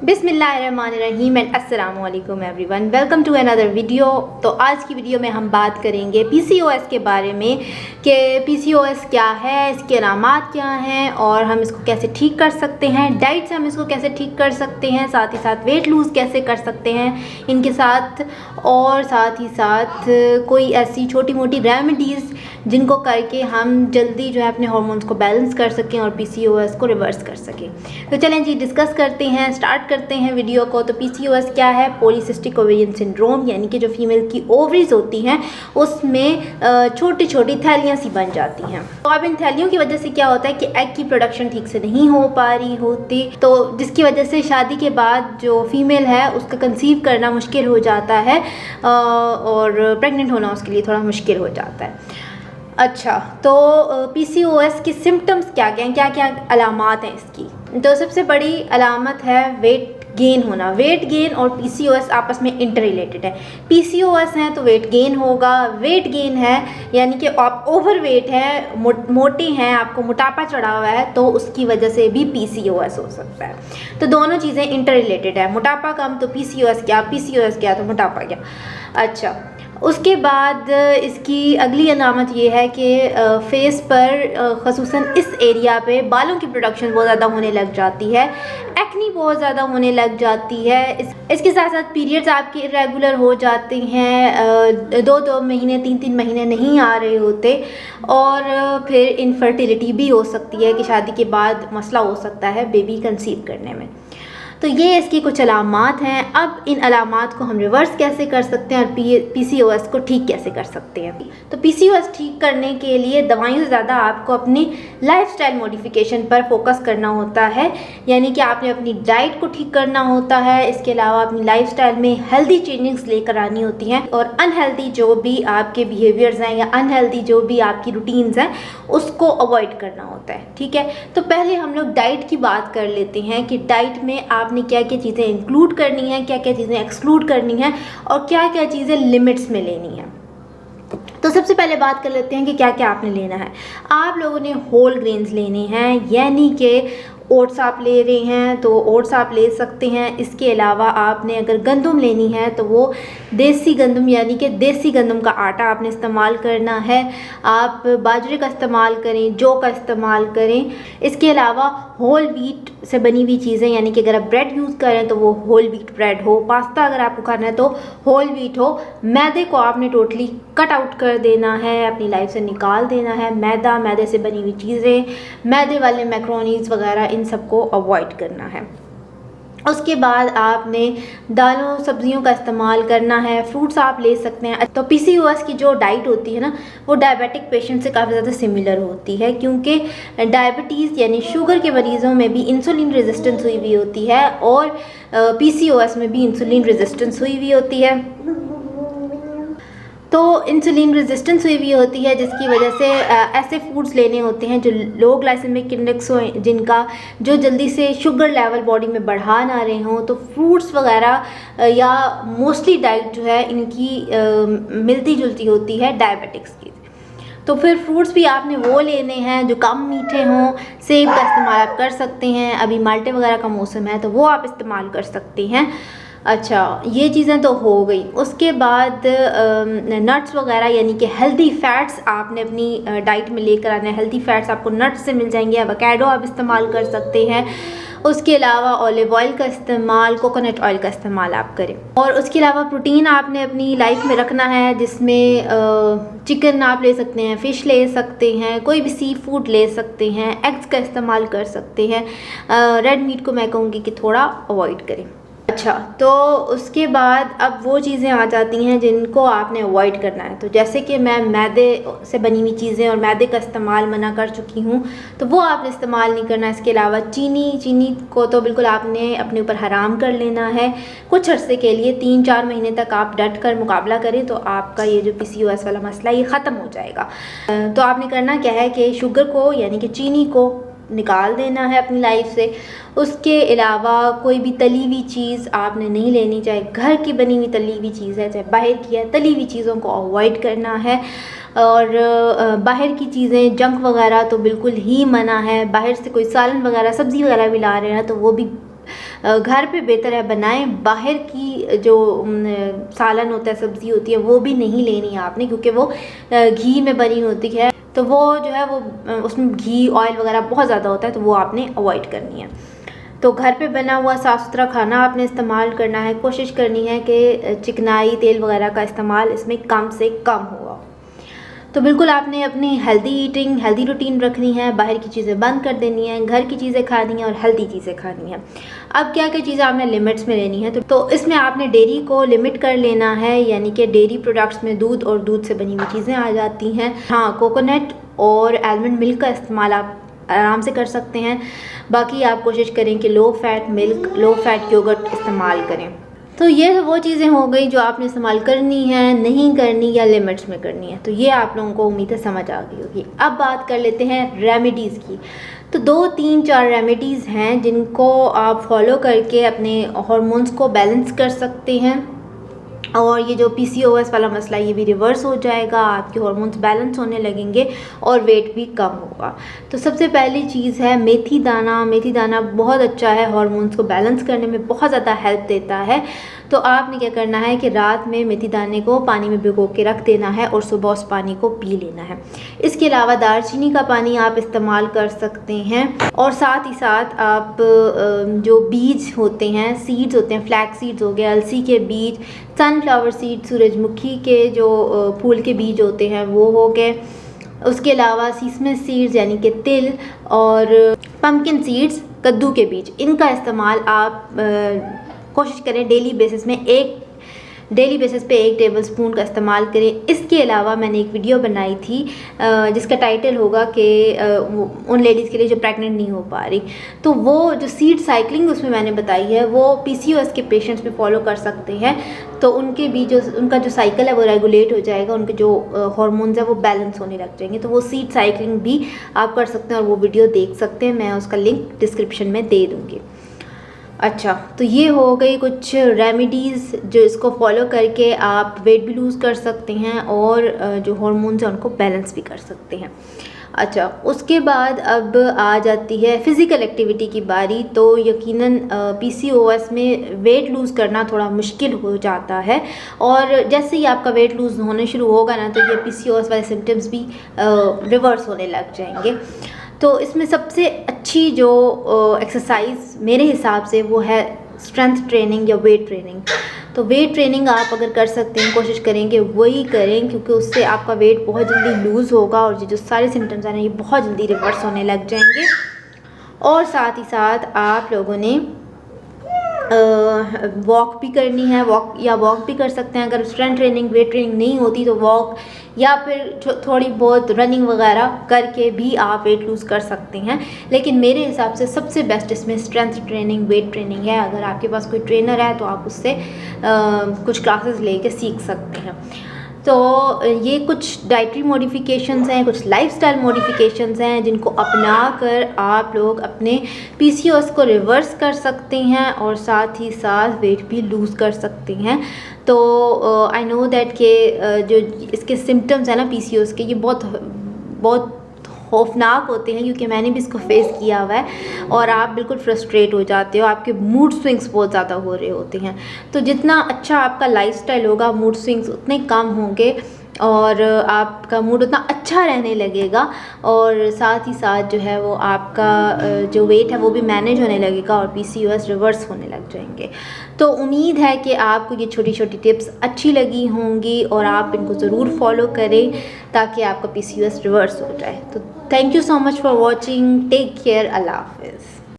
बिस्मिल्लाहिर्रहमानिर्रहीम एंड अस्सलाम वालेकुम everyone, welcome to another video. तो आज की वीडियो में हम बात करेंगे पीसीओएस के बारे में कि पीसीओएस क्या है, इसके अलामात क्या हैं और हम इसको कैसे ठीक कर सकते हैं, डाइट से हम इसको कैसे ठीक कर सकते हैं, साथ ही साथ वेट लूज़ कैसे कर सकते हैं इनके साथ, और साथ ही साथ कोई ऐसी छोटी मोटी रेमेडीज़ जिनको करके हम जल्दी जो है अपने हार्मोन्स को बैलेंस कर सकें और पीसीओएस को रिवर्स कर सकें। तो चलें जी, डिस्कस करते हैं, स्टार्ट करते हैं वीडियो को। तो पीसीओएस क्या है? पॉलीसिस्टिक ओवेरियन सिंड्रोम, यानी कि जो फीमेल की ओवरीज होती हैं उसमें छोटी छोटी थैलियाँ सी बन जाती हैं। तो अब इन थैलियों की वजह से क्या होता है कि एग की प्रोडक्शन ठीक से नहीं हो पा रही होती, तो जिसकी वजह से शादी के बाद जो फीमेल है उसका कंसीव करना मुश्किल हो जाता है और प्रेग्नेंट होना उसके लिए थोड़ा मुश्किल हो जाता है। अच्छा, तो पीसीओएस की सिम्टम्स क्या क्या हैं, क्या क्या अलामात हैं इसकी? तो सबसे बड़ी अलामत है वेट गेन होना। वेट गेन और पीसीओएस आपस में इंटर रिलेटेड है। पीसीओएस है तो वेट गेन होगा, वेट गेन है यानी कि आप ओवर वेट है, मोटे हैं, आपको मोटापा चढ़ा हुआ है, तो उसकी वजह से भी पीसीओएस हो सकता है। तो दोनों चीज़ें इंटर रिलेटेड है, मोटापा कम तो पीसीओएस क्या, पीसीओएस क्या तो मोटापा क्या। अच्छा, उसके बाद इसकी अगली अलामत ये है कि फेस पर ख़ुसूसन इस एरिया पे बालों की प्रोडक्शन बहुत ज़्यादा होने लग जाती है, एक्नी बहुत ज़्यादा होने लग जाती है। इसके साथ साथ पीरियड्स आपके इरेगुलर हो जाते हैं, 2-2 महीने 3-3 महीने नहीं आ रहे होते, और फिर इनफर्टिलिटी भी हो सकती है कि शादी के बाद मसला हो सकता है बेबी कंसीव करने में। तो ये इसकी कुछ अलामात हैं। अब इन अलामात को हम रिवर्स कैसे कर सकते हैं और पीसीओएस को ठीक कैसे कर सकते हैं? तो पीसीओएस ठीक करने के लिए दवाइयों से ज़्यादा आपको अपनी लाइफस्टाइल मॉडिफिकेशन पर फोकस करना होता है, यानी कि आपने अपनी डाइट को ठीक करना होता है। इसके अलावा अपनी लाइफस्टाइल में हेल्दी चेंजेस लेकर आनी होती हैं और अनहेल्दी जो भी आपके बिहेवियर्स हैं या अनहेल्दी जो भी आपकी रूटीन्स हैं उसको अवॉइड करना होता है। ठीक है, तो पहले हम लोग डाइट की बात कर लेते हैं कि डाइट में आपने क्या क्या चीज़ें इंक्लूड करनी है, क्या क्या चीज़ें एक्सक्लूड करनी है और क्या क्या चीज़ें लिमिट्स में लेनी है। तो सबसे पहले बात कर लेते हैं कि क्या क्या आपने लेना है। आप लोगों ने होल ग्रेन्स लेने हैं, यानी कि ओट्स आप ले रहे हैं तो ओट्स आप ले सकते हैं। इसके अलावा आपने अगर गंदम लेनी है तो वो देसी गंदम यानी कि देसी गंदम का आटा आपने इस्तेमाल करना है। आप बाजरे का इस्तेमाल करें, जौ का इस्तेमाल करें। इसके अलावा होल व्हीट से बनी हुई चीज़ें, यानी कि अगर आप ब्रेड यूज़ करें तो वो होल व्हीट ब्रेड हो, पास्ता अगर आपको खाना है तो होल व्हीट हो। मैदे को आपने टोटली कट आउट कर देना है, अपनी लाइफ से निकाल देना है। मैदे से बनी हुई चीज़ें, मैदे वाले मैक्रोनीज वगैरह, इन सबको अवॉइड करना है। उसके बाद आपने दालों सब्जियों का इस्तेमाल करना है, फ्रूट्स आप ले सकते हैं। तो पीसीओएस की जो डाइट होती है ना, वो डायबिटिक पेशेंट से काफ़ी ज़्यादा सिमिलर होती है, क्योंकि डायबिटीज़ यानी शुगर के मरीज़ों में भी इंसुलिन रेजिस्टेंस हुई हुई होती है और पीसीओएस में भी इंसुलिन रेजिस्टेंस हुई हुई होती है। तो इंसुलिन रेजिस्टेंस हुई भी होती है, जिसकी वजह से ऐसे फूड्स लेने होते हैं जो लो ग्लाइसेमिक इंडेक्स हो, जिनका जो जल्दी से शुगर लेवल बॉडी में बढ़ा ना रहे हों। तो फ्रूट्स वगैरह या मोस्टली डाइट जो है इनकी मिलती जुलती होती है डायबिटिक्स की। तो फिर फ्रूट्स भी आपने वो लेने हैं जो कम मीठे हों। सेब का इस्तेमाल आप कर सकते हैं, अभी माल्टे वगैरह का मौसम है तो वो आप इस्तेमाल कर सकते हैं। अच्छा, ये चीज़ें तो हो गई। उसके बाद नट्स वगैरह यानी कि हेल्दी फ़ैट्स आपने अपनी डाइट में लेकर आना है। हेल्दी फ़ैट्स आपको नट्स से मिल जाएंगे, एवोकाडो आप इस्तेमाल कर सकते हैं। उसके अलावा ऑलिव ऑयल का इस्तेमाल, कोकोनट ऑयल का इस्तेमाल आप करें। और उसके अलावा प्रोटीन आपने अपनी लाइफ में रखना है, जिसमें चिकन आप ले सकते हैं, फ़िश ले सकते हैं, कोई भी सी फूड ले सकते हैं, एग्स का इस्तेमाल कर सकते हैं। रेड मीट को मैं कहूँगी कि थोड़ा अवॉइड करें। अच्छा, तो उसके बाद अब वो चीज़ें आ जाती हैं जिनको आपने अवॉइड करना है। तो जैसे कि मैं मैदे से बनी हुई चीज़ें और मैदे का इस्तेमाल मना कर चुकी हूँ, तो वो आपने इस्तेमाल नहीं करना। इसके अलावा चीनी को तो बिल्कुल आपने अपने ऊपर हराम कर लेना है। कुछ अर्से के लिए 3-4 महीने तक आप डट कर मुकाबला करें तो आपका ये जो पीसीओएस वाला मसला ये ख़त्म हो जाएगा। तो आपने करना क्या है कि शुगर को यानी कि चीनी को निकाल देना है अपनी लाइफ से। उसके अलावा कोई भी तली हुई चीज़ आपने नहीं लेनी, चाहे घर की बनी हुई तली हुई चीज़ है चाहे बाहर की है, तली हुई चीज़ों को अवॉइड करना है। और बाहर की चीज़ें जंक वगैरह तो बिल्कुल ही मना है। बाहर से कोई सालन वगैरह सब्ज़ी वगैरह भी ला रहे हैं तो वो भी घर पे बेहतर है बनाएं। बाहर की जो सालन होता है, सब्ज़ी होती है, वो भी नहीं लेनी है आपने, क्योंकि वो घी में बनी होती है, तो वो जो है वो उसमें घी ऑयल वगैरह बहुत ज़्यादा होता है, तो वो आपने अवॉइड करनी है। तो घर पे बना हुआ साफ़ सुथरा खाना आपने इस्तेमाल करना है। कोशिश करनी है कि चिकनाई तेल वगैरह का इस्तेमाल इसमें कम से कम हुआ। तो बिल्कुल आपने अपनी हेल्दी ईटिंग, हेल्दी रूटीन रखनी है, बाहर की चीज़ें बंद कर देनी है, घर की चीज़ें खानी है और हेल्दी चीज़ें खानी है। अब क्या क्या चीज़ें आपने लिमिट्स में लेनी है, तो इसमें आपने डेयरी को लिमिट कर लेना है, यानी कि डेयरी प्रोडक्ट्स में दूध और दूध से बनी हुई चीज़ें आ जाती हैं। हाँ, कोकोनट और आलमंड मिल्क का इस्तेमाल आप आराम से कर सकते हैं। बाकी आप कोशिश करें कि low fat milk, low fat yogurt इस्तेमाल करें। तो ये वो चीज़ें हो गई जो आपने इस्तेमाल करनी है, नहीं करनी या लिमिट्स में करनी है। तो ये आप लोगों को उम्मीद है समझ आ गई होगी। अब बात कर लेते हैं रेमेडीज़ की। तो 2, 3, 4 रेमेडीज़ हैं जिनको आप फॉलो करके अपने हार्मोन्स को बैलेंस कर सकते हैं, और ये जो PCOS वाला मसला ये भी रिवर्स हो जाएगा, आपके हार्मोन्स बैलेंस होने लगेंगे और वेट भी कम होगा। तो सबसे पहली चीज़ है मेथी दाना। मेथी दाना बहुत अच्छा है, हार्मोन्स को बैलेंस करने में बहुत ज़्यादा हेल्प देता है। तो आपने क्या करना है कि रात में मेथी दाने को पानी में भिगो के रख देना है और सुबह उस पानी को पी लेना है। इसके अलावा दालचीनी का पानी आप इस्तेमाल कर सकते हैं, और साथ ही साथ आप जो बीज होते हैं, सीड्स होते हैं, फ्लैक्स सीड्स हो गए, अलसी के बीज, सनफ्लावर सीड, सूरजमुखी के जो फूल के बीज होते हैं वो हो गए। उसके अलावा सीसमे सीड्स यानी कि तिल, और पम्पकिन सीड्स, कद्दू के बीज, इनका इस्तेमाल आप कोशिश करें डेली बेसिस पे 1 टेबलस्पून का इस्तेमाल करें। इसके अलावा मैंने एक वीडियो बनाई थी जिसका टाइटल होगा कि उन लेडीज़ के लिए जो प्रेग्नेंट नहीं हो पा रही, तो वो जो सीड साइकिलिंग उसमें मैंने बताई है वो PCOS के पेशेंट्स में फॉलो कर सकते हैं। तो उनके भी जो उनका जो साइकिल है वो रेगुलेट हो जाएगा, उनके जो हार्मोन्स है वो बैलेंस होने लग जाएंगे। तो वो सीड साइकिलिंग भी आप कर सकते हैं और वो वीडियो देख सकते हैं, मैं उसका लिंक डिस्क्रिप्शन में दे दूँगी। अच्छा, तो ये हो गई कुछ रेमेडीज़ जो इसको फॉलो करके आप वेट भी लूज़ कर सकते हैं और जो हार्मोन्स हैं उनको बैलेंस भी कर सकते हैं। अच्छा, उसके बाद अब आ जाती है फ़िज़िकल एक्टिविटी की बारी। तो यकीनन PCOS में वेट लूज़ करना थोड़ा मुश्किल हो जाता है, और जैसे ही आपका वेट लूज़ होने शुरू होगा ना, तो ये PCOS वाले सिम्टम्स भी रिवर्स होने लग जाएंगे। तो इसमें सबसे अच्छी जो एक्सरसाइज मेरे हिसाब से वो है स्ट्रेंथ ट्रेनिंग या वेट ट्रेनिंग। तो वेट ट्रेनिंग आप अगर कर सकते हैं, कोशिश करेंगे वही करें, क्योंकि उससे आपका वेट बहुत जल्दी लूज़ होगा और ये जो सारे सिम्टम्स हैं ये बहुत जल्दी रिवर्स होने लग जाएंगे। और साथ ही साथ आप लोगों ने वॉक भी करनी है, वॉक भी कर सकते हैं। अगर स्ट्रेंथ ट्रेनिंग, वेट ट्रेनिंग नहीं होती तो वॉक या फिर थोड़ी बहुत रनिंग वगैरह करके भी आप वेट लूज़ कर सकते हैं। लेकिन मेरे हिसाब से सबसे बेस्ट इसमें स्ट्रेंथ ट्रेनिंग, वेट ट्रेनिंग है। अगर आपके पास कोई ट्रेनर है तो आप उससे कुछ क्लासेस लेके सीख सकते हैं। तो ये कुछ डाइटरी मॉडिफिकेशंस हैं, कुछ लाइफस्टाइल मॉडिफिकेशंस हैं जिनको अपना कर आप लोग अपने PCOS को रिवर्स कर सकते हैं और साथ ही साथ वेट भी लूज़ कर सकते हैं। तो आई नो दैट कि जो इसके सिम्टम्स हैं ना PCOS के, ये बहुत खौफनाक होते हैं, क्योंकि मैंने भी इसको फेस किया हुआ है, और आप बिल्कुल फ्रस्ट्रेट हो जाते हो, आपके मूड स्विंग्स बहुत ज़्यादा हो रहे होते हैं। तो जितना अच्छा आपका लाइफस्टाइल होगा, मूड स्विंग्स उतने कम होंगे और आपका मूड उतना अच्छा रहने लगेगा, और साथ ही साथ जो है वो आपका जो वेट है वो भी मैनेज होने लगेगा और PCOS रिवर्स होने लग जाएंगे। तो उम्मीद है कि आपको ये छोटी छोटी टिप्स अच्छी लगी होंगी और आप इनको ज़रूर फॉलो करें ताकि आपका PCOS रिवर्स हो जाए। तो thank you so much for watching, take care, अल्लाह हाफ़िज़।